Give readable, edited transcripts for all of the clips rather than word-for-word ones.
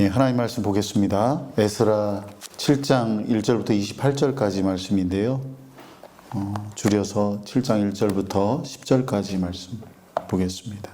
예, 하나님 말씀 보겠습니다. 에스라 7장 1절부터 28절까지 말씀인데요. 줄여서 7장 1절부터 10절까지 말씀 보겠습니다.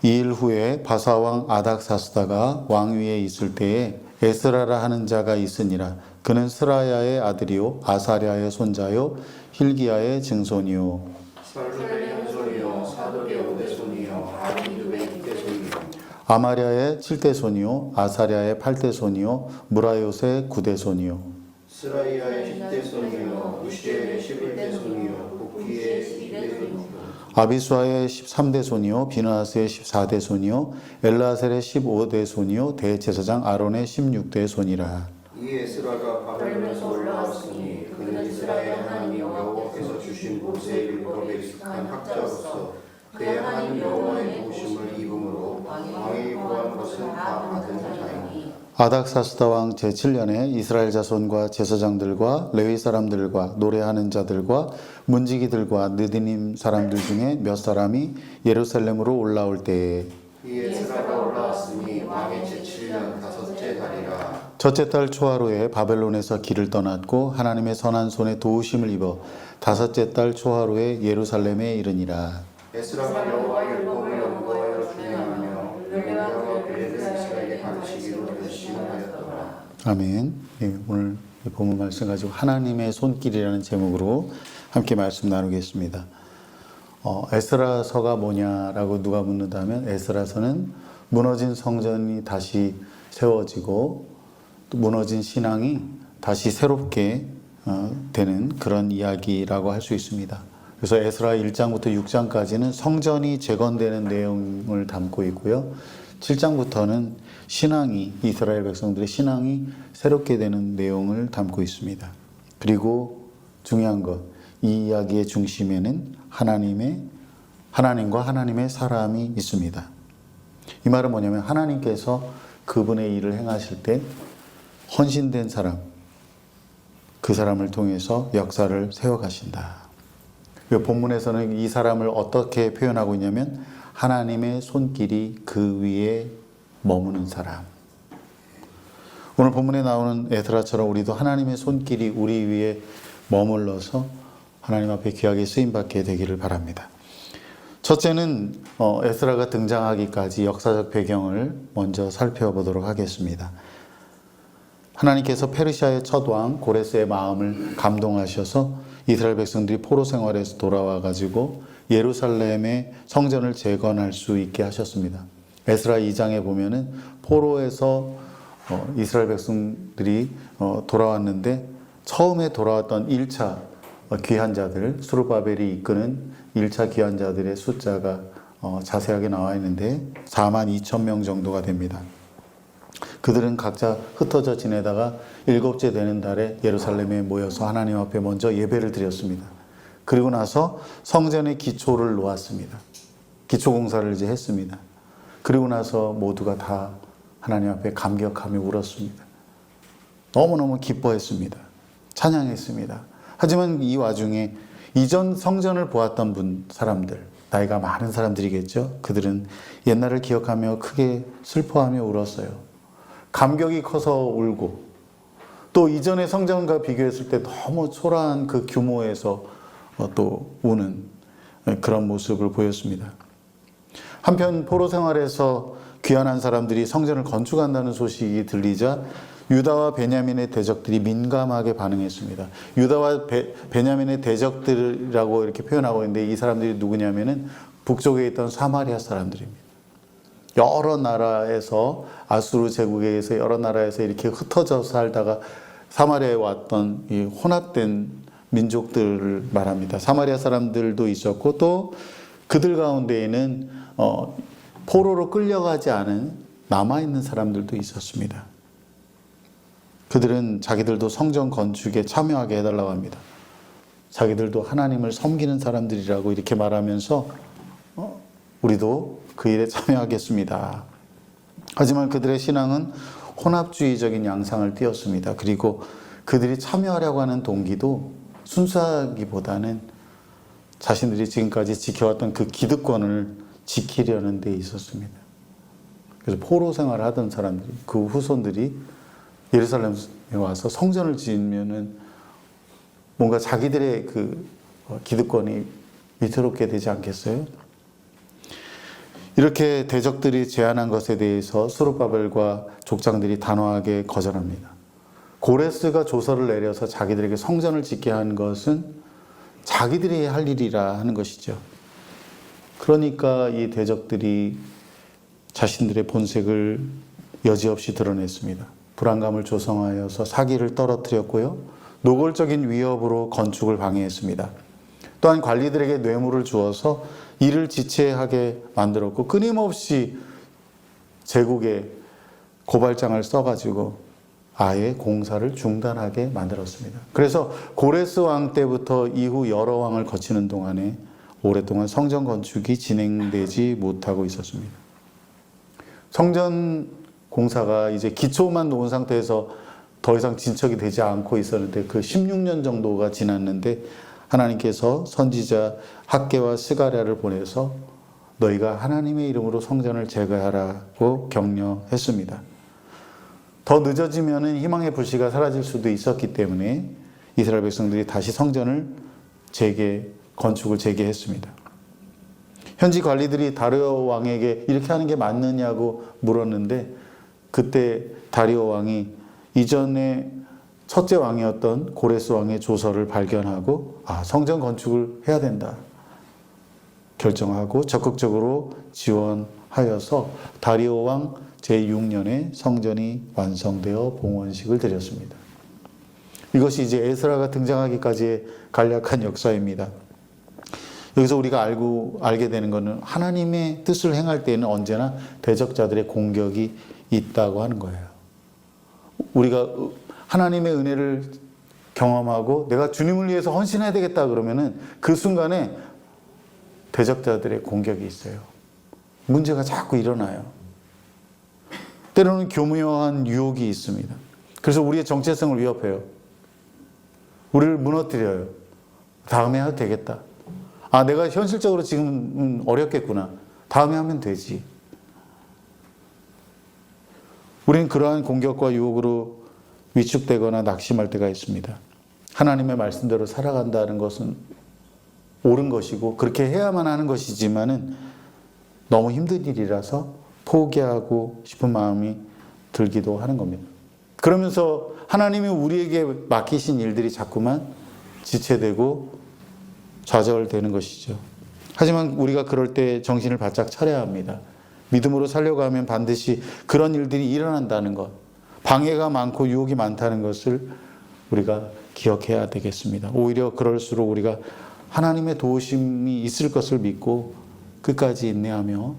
이 일 후에 바사왕 아닥사스다가 왕위에 있을 때에 에스라라 하는 자가 있으니라. 그는 스라야의 아들이요 아사랴의 손자요 힐기야의 증손이요 살루의 형손이요 사독의 오대손이요 아비두의 이대손이요 아마랴의 7대손이요 아사랴의 8대손이요 무라요의 9대손이요 스라이아의 10대손이요 우시엘의 11대손이요 복기의 12대손이요 아비수아의 13대손이요 비느하스의 14대손이요 엘라셀의 15대손이요 대제사장 아론의 16대손이라. 이 에스라가 바벨론에서 올라왔으니 그는 이스라엘 하나님 여호와께서 주신 모세의 율법에 익숙한 학자로서 그의 하나님 여호와의 도우심을 입음으로 왕이 구한 것은 다 받은 자이니 아닥사스다 왕 제7년에 이스라엘 자손과 제사장들과 레위 사람들과 노래하는 자들과 문지기들과 느디님 사람들 중에 몇 사람이 예루살렘으로 올라올 때에 이 에스라가 올라왔으니 왕의 제7년 다섯째 달이라. 첫째 달 초하루에 바벨론에서 길을 떠났고 하나님의 선한 손에 도우심을 입어 다섯째 달 초하루에 예루살렘에 이르니라. 에스라가 여호와의 율법을 연구하여 준행하며 율법과 규례를 이스라엘에게 가르치기로 결심하였더라. 아멘. 예, 오늘 이 본문 말씀 가지고 하나님의 손길이라는 제목으로 함께 말씀 나누겠습니다. 에스라서가 뭐냐라고 누가 묻는다면 에스라서는 무너진 성전이 다시 세워지고 또 무너진 신앙이 다시 새롭게 되는 그런 이야기라고 할 수 있습니다. 그래서 에스라 1장부터 6장까지는 성전이 재건되는 내용을 담고 있고요. 7장부터는 신앙이 이스라엘 백성들의 신앙이 새롭게 되는 내용을 담고 있습니다. 그리고 중요한 것, 이 이야기의 중심에는 하나님과 하나님의 사람이 있습니다. 이 말은 뭐냐면 하나님께서 그분의 일을 행하실 때 헌신된 사람, 그 사람을 통해서 역사를 세워가신다. 본문에서는 이 사람을 어떻게 표현하고 있냐면 하나님의 손길이 그 위에 머무는 사람. 오늘 본문에 나오는 에스라처럼 우리도 하나님의 손길이 우리 위에 머물러서 하나님 앞에 귀하게 쓰임받게 되기를 바랍니다. 첫째는 에스라가 등장하기까지 역사적 배경을 먼저 살펴보도록 하겠습니다. 하나님께서 페르시아의 첫 왕 고레스의 마음을 감동하셔서 이스라엘 백성들이 포로 생활에서 돌아와 가지고 예루살렘의 성전을 재건할 수 있게 하셨습니다. 에스라 2장에 보면은 포로에서 이스라엘 백성들이 돌아왔는데 처음에 돌아왔던 1차 귀한 자들, 스룹바벨이 이끄는 1차 귀한 자들의 숫자가 자세하게 나와 있는데 42,000명 정도가 됩니다. 그들은 각자 흩어져 지내다가 7째 되는 달에 예루살렘에 모여서 하나님 앞에 먼저 예배를 드렸습니다. 그리고 나서 성전의 기초를 놓았습니다. 기초 공사를 이제 했습니다. 그리고 나서 모두가 다 하나님 앞에 감격하며 울었습니다. 너무너무 기뻐했습니다. 찬양했습니다. 하지만 이 와중에 이전 성전을 보았던 사람들, 나이가 많은 사람들이겠죠. 그들은 옛날을 기억하며 크게 슬퍼하며 울었어요. 감격이 커서 울고 또 이전의 성전과 비교했을 때 너무 초라한 그 규모에서 또 우는 그런 모습을 보였습니다. 한편 포로 생활에서 귀환한 사람들이 성전을 건축한다는 소식이 들리자 유다와 베냐민의 대적들이 민감하게 반응했습니다. 유다와 베냐민의 대적들이라고 이렇게 표현하고 있는데 이 사람들이 누구냐면은 북쪽에 있던 사마리아 사람들입니다. 여러 나라에서 아수르 제국에 의해서 여러 나라에서 이렇게 흩어져 살다가 사마리아에 왔던 이 혼합된 민족들을 말합니다. 사마리아 사람들도 있었고 또 그들 가운데에는 포로로 끌려가지 않은 남아있는 사람들도 있었습니다. 그들은 자기들도 성전 건축에 참여하게 해달라고 합니다. 자기들도 하나님을 섬기는 사람들이라고 이렇게 말하면서 우리도 그 일에 참여하겠습니다. 하지만 그들의 신앙은 혼합주의적인 양상을 띄었습니다. 그리고 그들이 참여하려고 하는 동기도 순수하기보다는 자신들이 지금까지 지켜왔던 그 기득권을 지키려는 데 있었습니다. 그래서 포로 생활을 하던 사람들이, 그 후손들이 예루살렘에 와서 성전을 지으면은 뭔가 자기들의 그 기득권이 위태롭게 되지 않겠어요? 이렇게 대적들이 제안한 것에 대해서 스룹바벨과 족장들이 단호하게 거절합니다. 고레스가 조서를 내려서 자기들에게 성전을 짓게 한 것은 자기들이 할 일이라 하는 것이죠. 그러니까 이 대적들이 자신들의 본색을 여지없이 드러냈습니다. 불안감을 조성하여서 사기를 떨어뜨렸고요. 노골적인 위협으로 건축을 방해했습니다. 또한 관리들에게 뇌물을 주어서 일을 지체하게 만들었고 끊임없이 제국에 고발장을 써가지고 아예 공사를 중단하게 만들었습니다. 그래서 고레스 왕 때부터 이후 여러 왕을 거치는 동안에 오랫동안 성전 건축이 진행되지 못하고 있었습니다. 성전 공사가 이제 기초만 놓은 상태에서 더 이상 진척이 되지 않고 있었는데 그 16년 정도가 지났는데 하나님께서 선지자 학개와 스가랴를 보내서 너희가 하나님의 이름으로 성전을 재개하라고 격려했습니다. 더 늦어지면은 희망의 불씨가 사라질 수도 있었기 때문에 이스라엘 백성들이 다시 성전을 건축을 재개했습니다. 현지 관리들이 다리오 왕에게 이렇게 하는 게 맞느냐고 물었는데 그때 다리오 왕이 이전에 첫째 왕이었던 고레스 왕의 조서를 발견하고 성전 건축을 해야 된다 결정하고 적극적으로 지원하여서 다리오 왕 제6년에 성전이 완성되어 봉헌식을 드렸습니다. 이것이 이제 에스라가 등장하기까지의 간략한 역사입니다. 여기서 우리가 알게 되는 것은 하나님의 뜻을 행할 때에는 언제나 대적자들의 공격이 있다고 하는 거예요. 우리가 하나님의 은혜를 경험하고 내가 주님을 위해서 헌신해야 되겠다 그러면은 그 순간에 대적자들의 공격이 있어요. 문제가 자꾸 일어나요. 때로는 교묘한 유혹이 있습니다. 그래서 우리의 정체성을 위협해요. 우리를 무너뜨려요. 다음에 해도 되겠다. 내가 현실적으로 지금은 어렵겠구나. 다음에 하면 되지. 우리는 그러한 공격과 유혹으로 위축되거나 낙심할 때가 있습니다. 하나님의 말씀대로 살아간다는 것은 옳은 것이고 그렇게 해야만 하는 것이지만은 너무 힘든 일이라서 포기하고 싶은 마음이 들기도 하는 겁니다. 그러면서 하나님이 우리에게 맡기신 일들이 자꾸만 지체되고 좌절되는 것이죠. 하지만 우리가 그럴 때 정신을 바짝 차려야 합니다. 믿음으로 살려고 하면 반드시 그런 일들이 일어난다는 것, 방해가 많고 유혹이 많다는 것을 우리가 기억해야 되겠습니다. 오히려 그럴수록 우리가 하나님의 도우심이 있을 것을 믿고 끝까지 인내하며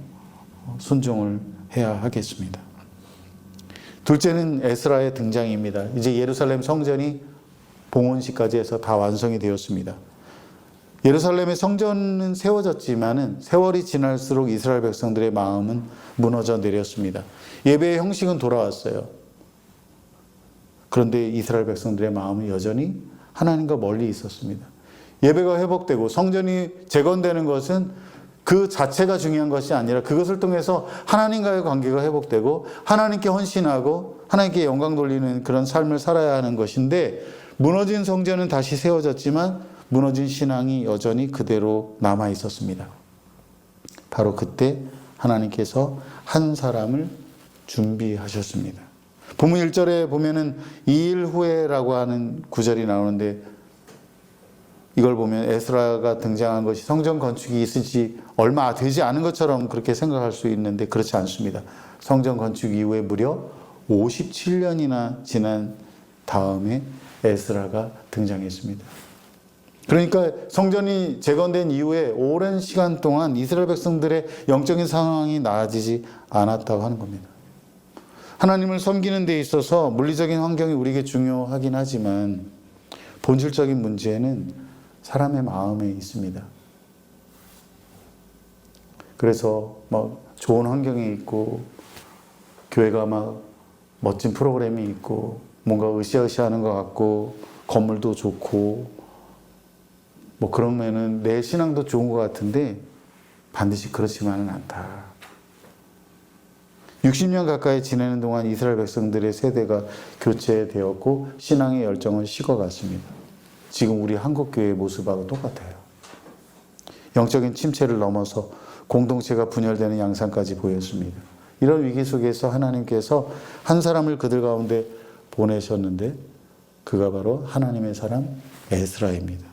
순종을 해야 하겠습니다. 둘째는 에스라의 등장입니다. 이제 예루살렘 성전이 봉헌식까지 해서 다 완성이 되었습니다. 예루살렘의 성전은 세워졌지만은 세월이 지날수록 이스라엘 백성들의 마음은 무너져 내렸습니다. 예배의 형식은 돌아왔어요. 그런데 이스라엘 백성들의 마음은 여전히 하나님과 멀리 있었습니다. 예배가 회복되고 성전이 재건되는 것은 그 자체가 중요한 것이 아니라 그것을 통해서 하나님과의 관계가 회복되고 하나님께 헌신하고 하나님께 영광 돌리는 그런 삶을 살아야 하는 것인데 무너진 성전은 다시 세워졌지만 무너진 신앙이 여전히 그대로 남아 있었습니다. 바로 그때 하나님께서 한 사람을 준비하셨습니다. 본문 1절에 보면은 2일 후에라고 하는 구절이 나오는데 이걸 보면 에스라가 등장한 것이 성전 건축이 있을지 얼마 되지 않은 것처럼 그렇게 생각할 수 있는데 그렇지 않습니다. 성전 건축 이후에 무려 57년이나 지난 다음에 에스라가 등장했습니다. 그러니까 성전이 재건된 이후에 오랜 시간 동안 이스라엘 백성들의 영적인 상황이 나아지지 않았다고 하는 겁니다. 하나님을 섬기는 데 있어서 물리적인 환경이 우리에게 중요하긴 하지만 본질적인 문제는 사람의 마음에 있습니다. 그래서 막 좋은 환경이 있고 교회가 막 멋진 프로그램이 있고 뭔가 으쌰으쌰하는 것 같고 건물도 좋고 뭐 그러면은 내 신앙도 좋은 것 같은데 반드시 그렇지만은 않다. 60년 가까이 지내는 동안 이스라엘 백성들의 세대가 교체되었고 신앙의 열정은 식어갔습니다. 지금 우리 한국교회의 모습하고 똑같아요. 영적인 침체를 넘어서 공동체가 분열되는 양상까지 보였습니다. 이런 위기 속에서 하나님께서 한 사람을 그들 가운데 보내셨는데 그가 바로 하나님의 사람 에스라입니다.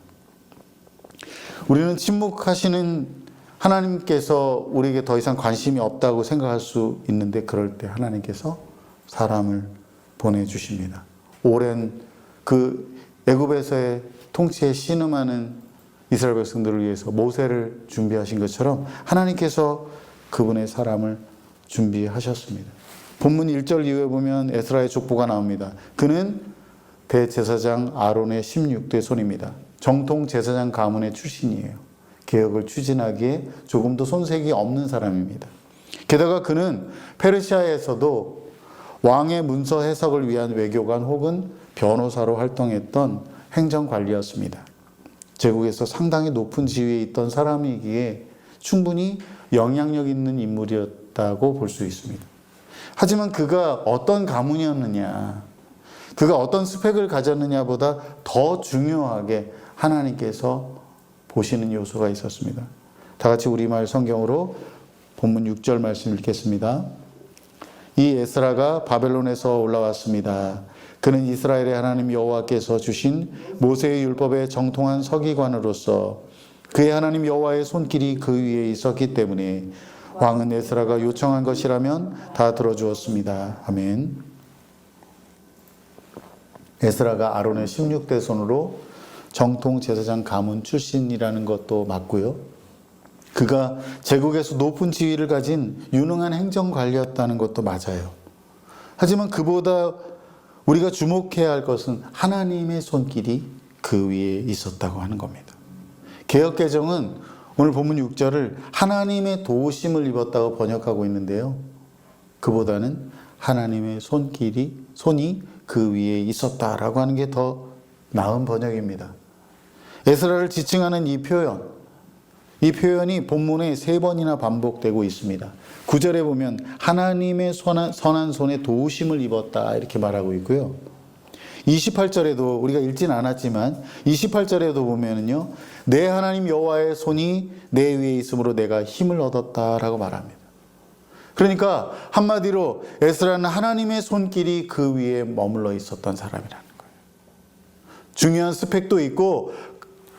우리는 침묵하시는 하나님께서 우리에게 더 이상 관심이 없다고 생각할 수 있는데 그럴 때 하나님께서 사람을 보내주십니다. 오랜 그 애굽에서의 통치에 신음하는 이스라엘 백성들을 위해서 모세를 준비하신 것처럼 하나님께서 그분의 사람을 준비하셨습니다. 본문 1절 이후에 보면 에스라의 족보가 나옵니다. 그는 대제사장 아론의 16대 손입니다. 정통 제사장 가문의 출신이에요. 개혁을 추진하기에 조금도 손색이 없는 사람입니다. 게다가 그는 페르시아에서도 왕의 문서 해석을 위한 외교관 혹은 변호사로 활동했던 행정관리였습니다. 제국에서 상당히 높은 지위에 있던 사람이기에 충분히 영향력 있는 인물이었다고 볼 수 있습니다. 하지만 그가 어떤 가문이었느냐, 그가 어떤 스펙을 가졌느냐보다 더 중요하게 하나님께서 보시는 요소가 있었습니다. 다 같이 우리말 성경으로 본문 6절 말씀 읽겠습니다. 이 에스라가 바벨론에서 올라왔습니다. 그는 이스라엘의 하나님 여호와께서 주신 모세의 율법의 정통한 서기관으로서 그의 하나님 여호와의 손길이 그 위에 있었기 때문에 왕은 에스라가 요청한 것이라면 다 들어주었습니다. 아멘. 에스라가 아론의 16대 손으로 정통 제사장 가문 출신이라는 것도 맞고요. 그가 제국에서 높은 지위를 가진 유능한 행정관리였다는 것도 맞아요. 하지만 그보다 우리가 주목해야 할 것은 하나님의 손길이 그 위에 있었다고 하는 겁니다. 개역개정은 오늘 본문 6절을 하나님의 도우심을 입었다고 번역하고 있는데요. 그보다는 하나님의 손이 그 위에 있었다라고 하는 게 더 나은 번역입니다. 에스라를 지칭하는 이 표현이 본문에 3번이나 반복되고 있습니다. 9절에 보면 하나님의 선한 손에 도우심을 입었다 이렇게 말하고 있고요. 28절에도 우리가 읽진 않았지만 28절에도 보면은요, 내 하나님 여호와의 손이 내 위에 있으므로 내가 힘을 얻었다라고 말합니다. 그러니까 한마디로 에스라는 하나님의 손길이 그 위에 머물러 있었던 사람이라는 거예요. 중요한 스펙도 있고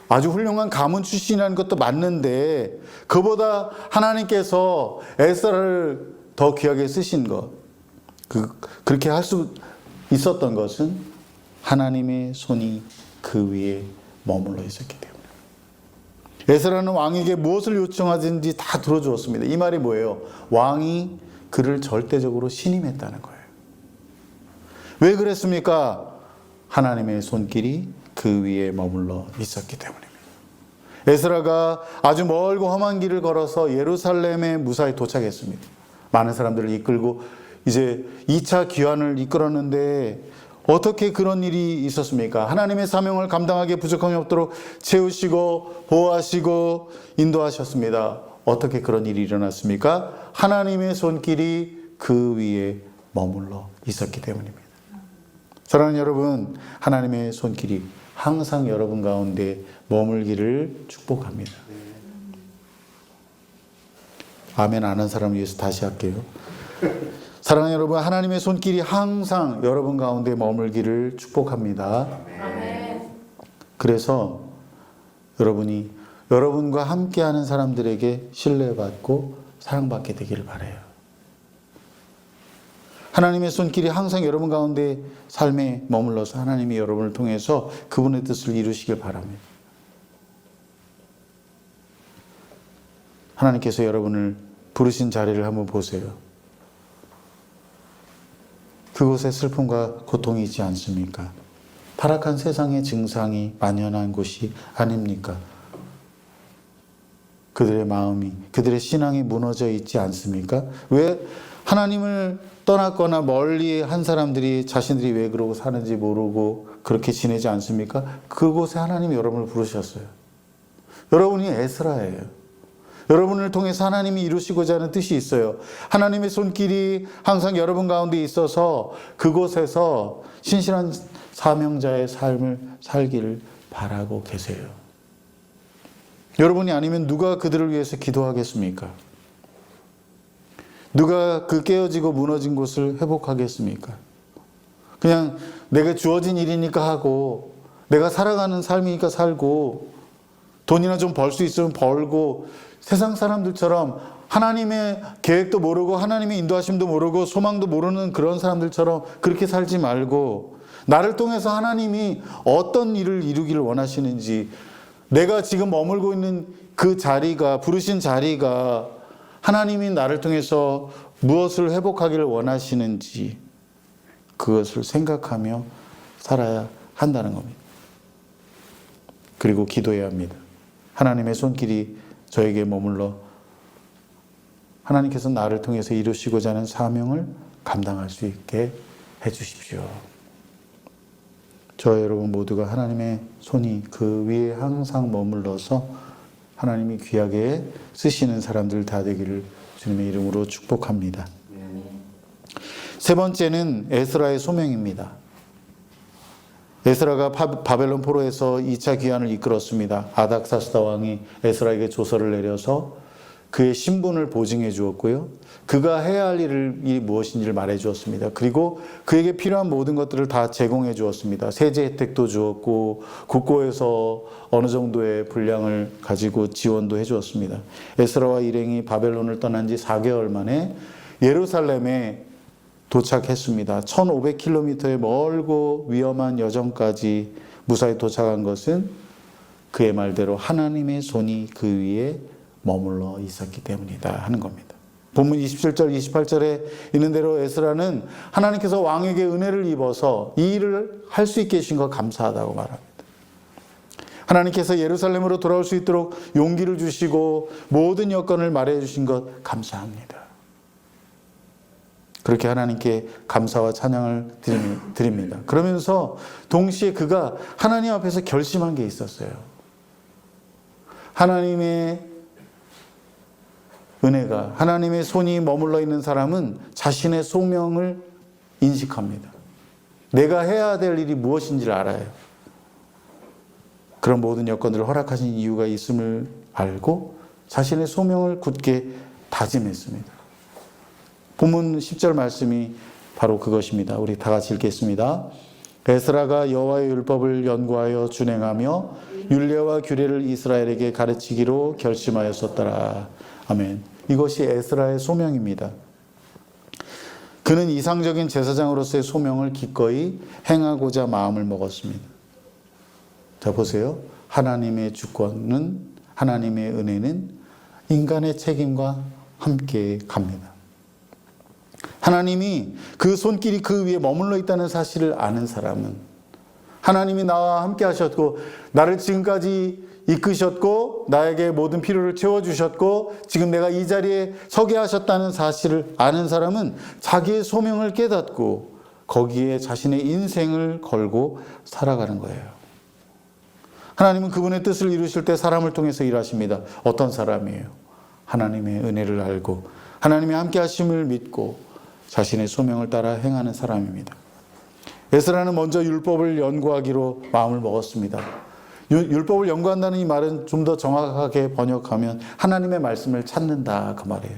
아주 훌륭한 가문 출신이라는 것도 맞는데 그보다 하나님께서 에스라를 더 귀하게 쓰신 것, 그렇게 할 수 있었던 것은 하나님의 손이 그 위에 머물러 있었기 때문에. 에스라는 왕에게 무엇을 요청하든지 다 들어주었습니다. 이 말이 뭐예요? 왕이 그를 절대적으로 신임했다는 거예요. 왜 그랬습니까? 하나님의 손길이 그 위에 머물러 있었기 때문입니다. 에스라가 아주 멀고 험한 길을 걸어서 예루살렘에 무사히 도착했습니다. 많은 사람들을 이끌고 이제 2차 귀환을 이끌었는데 어떻게 그런 일이 있었습니까? 하나님의 사명을 감당하기에 부족함이 없도록 채우시고 보호하시고 인도하셨습니다. 어떻게 그런 일이 일어났습니까? 하나님의 손길이 그 위에 머물러 있었기 때문입니다. 사랑하는 여러분, 하나님의 손길이 항상 여러분 가운데 머물기를 축복합니다. 아멘 안 한 사람을 위해서 다시 할게요. 사랑하는 여러분, 하나님의 손길이 항상 여러분 가운데 머물기를 축복합니다. 아멘. 그래서 여러분이 여러분과 함께하는 사람들에게 신뢰받고 사랑받게 되기를 바라요. 하나님의 손길이 항상 여러분 가운데 삶에 머물러서 하나님이 여러분을 통해서 그분의 뜻을 이루시길 바랍니다. 하나님께서 여러분을 부르신 자리를 한번 보세요. 그곳에 슬픔과 고통이 있지 않습니까? 타락한 세상의 증상이 만연한 곳이 아닙니까? 그들의 마음이, 그들의 신앙이 무너져 있지 않습니까? 왜 하나님을 떠났거나 멀리 한 사람들이 자신들이 왜 그러고 사는지 모르고 그렇게 지내지 않습니까? 그곳에 하나님이 여러분을 부르셨어요. 여러분이 에스라예요. 여러분을 통해서 하나님이 이루시고자 하는 뜻이 있어요. 하나님의 손길이 항상 여러분 가운데 있어서 그곳에서 신실한 사명자의 삶을 살기를 바라고 계세요. 여러분이 아니면 누가 그들을 위해서 기도하겠습니까? 누가 그 깨어지고 무너진 곳을 회복하겠습니까? 그냥 내가 주어진 일이니까 하고, 내가 살아가는 삶이니까 살고, 돈이나 좀 벌 수 있으면 벌고, 세상 사람들처럼 하나님의 계획도 모르고 하나님의 인도하심도 모르고 소망도 모르는 그런 사람들처럼 그렇게 살지 말고, 나를 통해서 하나님이 어떤 일을 이루기를 원하시는지, 내가 지금 머물고 있는 그 자리가, 부르신 자리가 하나님이 나를 통해서 무엇을 회복하기를 원하시는지 그것을 생각하며 살아야 한다는 겁니다. 그리고 기도해야 합니다. 하나님의 손길이 저에게 머물러 하나님께서 나를 통해서 이루시고자 하는 사명을 감당할 수 있게 해 주십시오. 저 여러분 모두가 하나님의 손이 그 위에 항상 머물러서 하나님이 귀하게 쓰시는 사람들 다 되기를 주님의 이름으로 축복합니다. 세 번째는 에스라의 소명입니다. 에스라가 바벨론 포로에서 2차 귀환을 이끌었습니다. 아닥사스다 왕이 에스라에게 조서를 내려서 그의 신분을 보증해 주었고요. 그가 해야 할 일이 무엇인지를 말해 주었습니다. 그리고 그에게 필요한 모든 것들을 다 제공해 주었습니다. 세제 혜택도 주었고 국고에서 어느 정도의 분량을 가지고 지원도 해 주었습니다. 에스라와 일행이 바벨론을 떠난 지 4개월 만에 예루살렘에 도착했습니다. 1500km의 멀고 위험한 여정까지 무사히 도착한 것은 그의 말대로 하나님의 손이 그 위에 머물러 있었기 때문이다 하는 겁니다. 본문 27절 28절에 있는 대로 에스라는 하나님께서 왕에게 은혜를 입어서 이 일을 할 수 있게 해주신 것 감사하다고 말합니다. 하나님께서 예루살렘으로 돌아올 수 있도록 용기를 주시고 모든 여건을 말해 주신 것 감사합니다. 그렇게 하나님께 감사와 찬양을 드립니다. 그러면서 동시에 그가 하나님 앞에서 결심한 게 있었어요. 하나님의 은혜가, 하나님의 손이 머물러 있는 사람은 자신의 소명을 인식합니다. 내가 해야 될 일이 무엇인지를 알아요. 그런 모든 여건들을 허락하신 이유가 있음을 알고 자신의 소명을 굳게 다짐했습니다. 본문 10절 말씀이 바로 그것입니다. 우리 다 같이 읽겠습니다. 에스라가 여호와의 율법을 연구하여 준행하며 율례와 규례를 이스라엘에게 가르치기로 결심하였었더라. 아멘. 이것이 에스라의 소명입니다. 그는 이상적인 제사장으로서의 소명을 기꺼이 행하고자 마음을 먹었습니다. 자, 보세요. 하나님의 주권은, 하나님의 은혜는 인간의 책임과 함께 갑니다. 하나님이 그 손길이 그 위에 머물러 있다는 사실을 아는 사람은, 하나님이 나와 함께 하셨고 나를 지금까지 이끄셨고 나에게 모든 필요를 채워주셨고 지금 내가 이 자리에 서게 하셨다는 사실을 아는 사람은 자기의 소명을 깨닫고 거기에 자신의 인생을 걸고 살아가는 거예요. 하나님은 그분의 뜻을 이루실 때 사람을 통해서 일하십니다. 어떤 사람이에요? 하나님의 은혜를 알고 하나님의 함께 하심을 믿고 자신의 소명을 따라 행하는 사람입니다. 에스라는 먼저 율법을 연구하기로 마음을 먹었습니다. 율법을 연구한다는 이 말은 좀 더 정확하게 번역하면 하나님의 말씀을 찾는다 그 말이에요.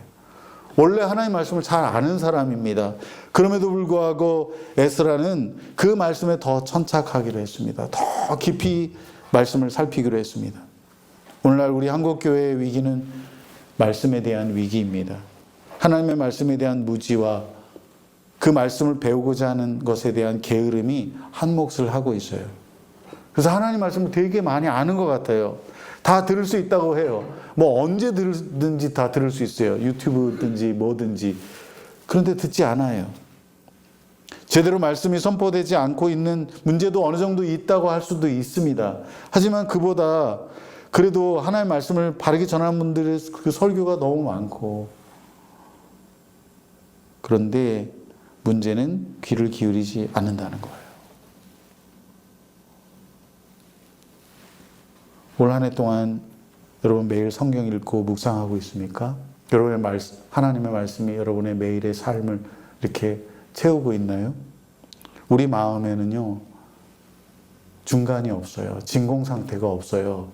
원래 하나님의 말씀을 잘 아는 사람입니다. 그럼에도 불구하고 에스라는 그 말씀에 더 천착하기로 했습니다. 더 깊이 말씀을 살피기로 했습니다. 오늘날 우리 한국교회의 위기는 말씀에 대한 위기입니다. 하나님의 말씀에 대한 무지와 그 말씀을 배우고자 하는 것에 대한 게으름이 한 몫을 하고 있어요. 그래서 하나님 말씀을 되게 많이 아는 것 같아요. 다 들을 수 있다고 해요. 뭐 언제 들든지 다 들을 수 있어요. 유튜브든지 뭐든지. 그런데 듣지 않아요. 제대로 말씀이 선포되지 않고 있는 문제도 어느 정도 있다고 할 수도 있습니다. 하지만 그보다 그래도 하나님의 말씀을 바르게 전하는 분들의 그 설교가 너무 많고, 그런데 문제는 귀를 기울이지 않는다는 거예요. 올 한 해 동안 여러분 매일 성경 읽고 묵상하고 있습니까? 여러분의 하나님의 말씀이 여러분의 매일의 삶을 이렇게 채우고 있나요? 우리 마음에는요, 중간이 없어요. 진공 상태가 없어요.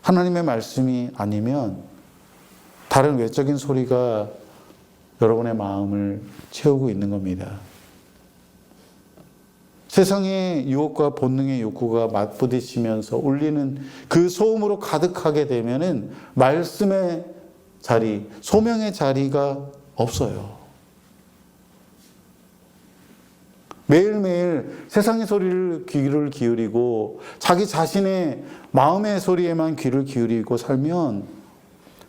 하나님의 말씀이 아니면 다른 외적인 소리가 여러분의 마음을 채우고 있는 겁니다. 세상의 유혹과 본능의 욕구가 맞부딪히면서 울리는 그 소음으로 가득하게 되면은 말씀의 자리, 소명의 자리가 없어요. 매일매일 세상의 소리를 귀를 기울이고 자기 자신의 마음의 소리에만 귀를 기울이고 살면,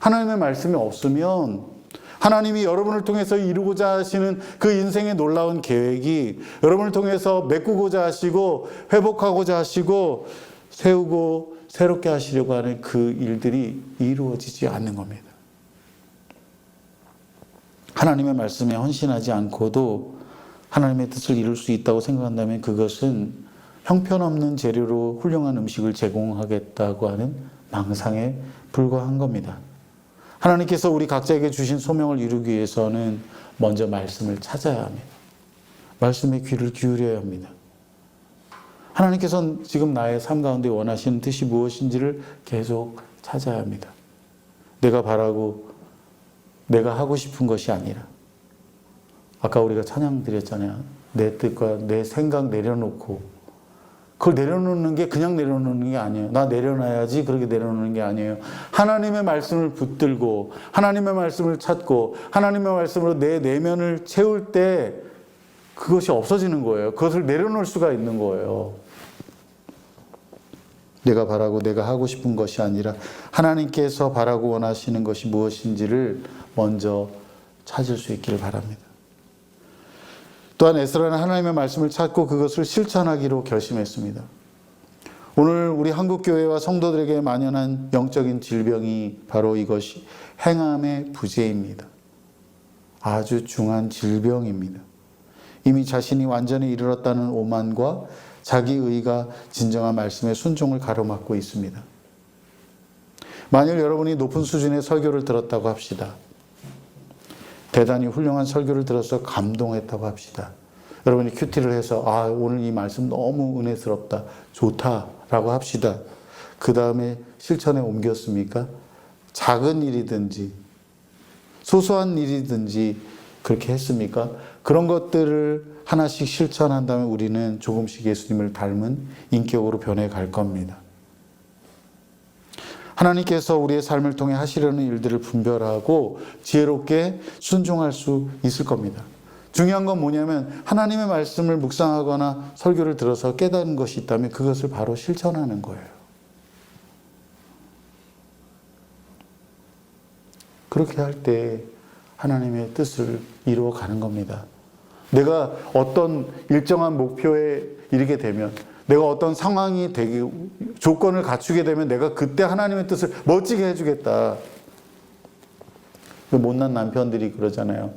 하나님의 말씀이 없으면 하나님이 여러분을 통해서 이루고자 하시는 그 인생의 놀라운 계획이 여러분을 통해서 메꾸고자 하시고 회복하고자 하시고 세우고 새롭게 하시려고 하는 그 일들이 이루어지지 않는 겁니다. 하나님의 말씀에 헌신하지 않고도 하나님의 뜻을 이룰 수 있다고 생각한다면 그것은 형편없는 재료로 훌륭한 음식을 제공하겠다고 하는 망상에 불과한 겁니다. 하나님께서 우리 각자에게 주신 소명을 이루기 위해서는 먼저 말씀을 찾아야 합니다. 말씀에 귀를 기울여야 합니다. 하나님께서는 지금 나의 삶 가운데 원하시는 뜻이 무엇인지를 계속 찾아야 합니다. 내가 바라고 내가 하고 싶은 것이 아니라, 아까 우리가 찬양 드렸잖아요. 내 뜻과 내 생각 내려놓고, 그걸 내려놓는 게 그냥 내려놓는 게 아니에요. 나 내려놔야지 그렇게 내려놓는 게 아니에요. 하나님의 말씀을 붙들고 하나님의 말씀을 찾고 하나님의 말씀으로 내 내면을 채울 때 그것이 없어지는 거예요. 그것을 내려놓을 수가 있는 거예요. 내가 바라고 내가 하고 싶은 것이 아니라 하나님께서 바라고 원하시는 것이 무엇인지를 먼저 찾을 수 있기를 바랍니다. 또한 에스라는 하나님의 말씀을 찾고 그것을 실천하기로 결심했습니다. 오늘 우리 한국교회와 성도들에게 만연한 영적인 질병이 바로 이것이 행함의 부재입니다. 아주 중한 질병입니다. 이미 자신이 완전히 이르렀다는 오만과 자기의가 진정한 말씀의 순종을 가로막고 있습니다. 만일 여러분이 높은 수준의 설교를 들었다고 합시다. 대단히 훌륭한 설교를 들어서 감동했다고 합시다. 여러분이 큐티를 해서 오늘 이 말씀 너무 은혜스럽다, 좋다라고 합시다. 그 다음에 실천에 옮겼습니까? 작은 일이든지 소소한 일이든지 그렇게 했습니까? 그런 것들을 하나씩 실천한다면 우리는 조금씩 예수님을 닮은 인격으로 변해갈 겁니다. 하나님께서 우리의 삶을 통해 하시려는 일들을 분별하고 지혜롭게 순종할 수 있을 겁니다. 중요한 건 뭐냐면 하나님의 말씀을 묵상하거나 설교를 들어서 깨닫는 것이 있다면 그것을 바로 실천하는 거예요. 그렇게 할 때 하나님의 뜻을 이루어가는 겁니다. 내가 어떤 일정한 목표에 이르게 되면, 내가 어떤 상황이 되게 조건을 갖추게 되면 내가 그때 하나님의 뜻을 멋지게 해주겠다. 그 못난 남편들이 그러잖아요.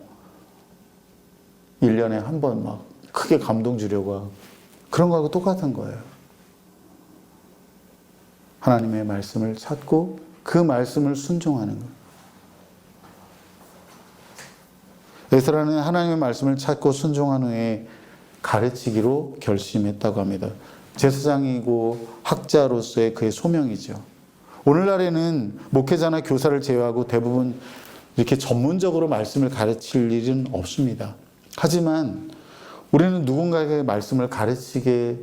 1년에 한 번 막 크게 감동 주려고 하고. 그런 거하고 똑같은 거예요. 하나님의 말씀을 찾고 그 말씀을 순종하는 거예요. 에스라는 하나님의 말씀을 찾고 순종한 후에 가르치기로 결심했다고 합니다. 제사장이고 학자로서의 그의 소명이죠. 오늘날에는 목회자나 교사를 제외하고 대부분 이렇게 전문적으로 말씀을 가르칠 일은 없습니다. 하지만 우리는 누군가에게 말씀을 가르치게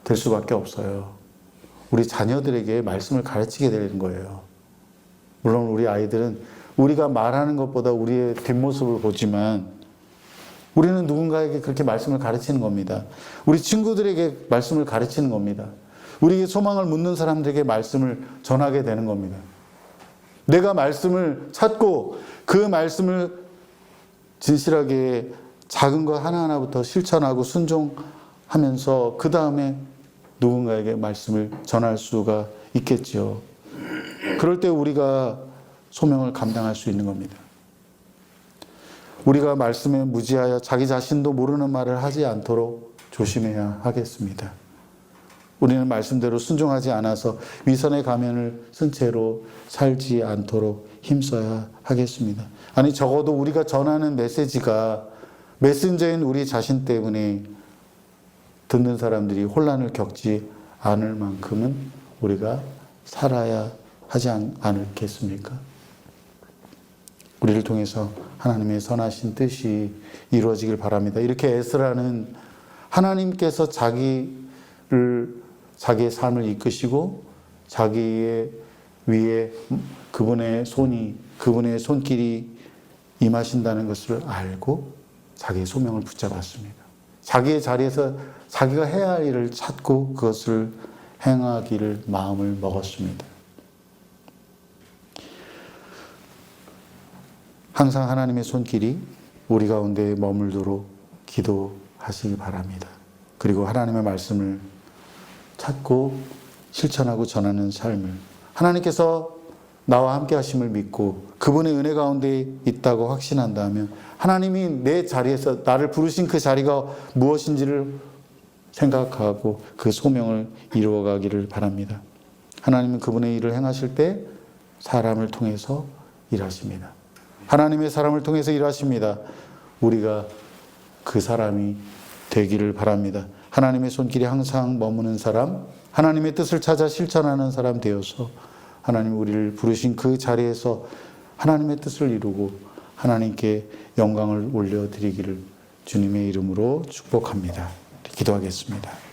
될 수밖에 없어요. 우리 자녀들에게 말씀을 가르치게 되는 거예요. 물론 우리 아이들은 우리가 말하는 것보다 우리의 뒷모습을 보지만 우리는 누군가에게 그렇게 말씀을 가르치는 겁니다. 우리 친구들에게 말씀을 가르치는 겁니다. 우리에게 소망을 묻는 사람들에게 말씀을 전하게 되는 겁니다. 내가 말씀을 찾고 그 말씀을 진실하게 작은 것 하나하나부터 실천하고 순종하면서 그 다음에 누군가에게 말씀을 전할 수가 있겠죠. 그럴 때 우리가 소명을 감당할 수 있는 겁니다. 우리가 말씀에 무지하여 자기 자신도 모르는 말을 하지 않도록 조심해야 하겠습니다. 우리는 말씀대로 순종하지 않아서 위선의 가면을 쓴 채로 살지 않도록 힘써야 하겠습니다. 아니 적어도 우리가 전하는 메시지가 메신저인 우리 자신 때문에 듣는 사람들이 혼란을 겪지 않을 만큼은 우리가 살아야 하지 않겠습니까? 우리를 통해서 하나님의 선하신 뜻이 이루어지길 바랍니다. 이렇게 에스라는 하나님께서 자기의 삶을 이끄시고 자기의 위에 그분의 손길이 임하신다는 것을 알고 자기의 소명을 붙잡았습니다. 자기의 자리에서 자기가 해야 할 일을 찾고 그것을 행하기를 마음을 먹었습니다. 항상 하나님의 손길이 우리 가운데 머물도록 기도하시기 바랍니다. 그리고 하나님의 말씀을 찾고 실천하고 전하는 삶을, 하나님께서 나와 함께 하심을 믿고 그분의 은혜 가운데 있다고 확신한다면 하나님이 내 자리에서 나를 부르신 그 자리가 무엇인지를 생각하고 그 소명을 이루어가기를 바랍니다. 하나님은 그분의 일을 행하실 때 사람을 통해서 일하십니다. 하나님의 사람을 통해서 일하십니다. 우리가 그 사람이 되기를 바랍니다. 하나님의 손길이 항상 머무는 사람, 하나님의 뜻을 찾아 실천하는 사람 되어서 하나님 우리를 부르신 그 자리에서 하나님의 뜻을 이루고 하나님께 영광을 올려드리기를 주님의 이름으로 축복합니다. 기도하겠습니다.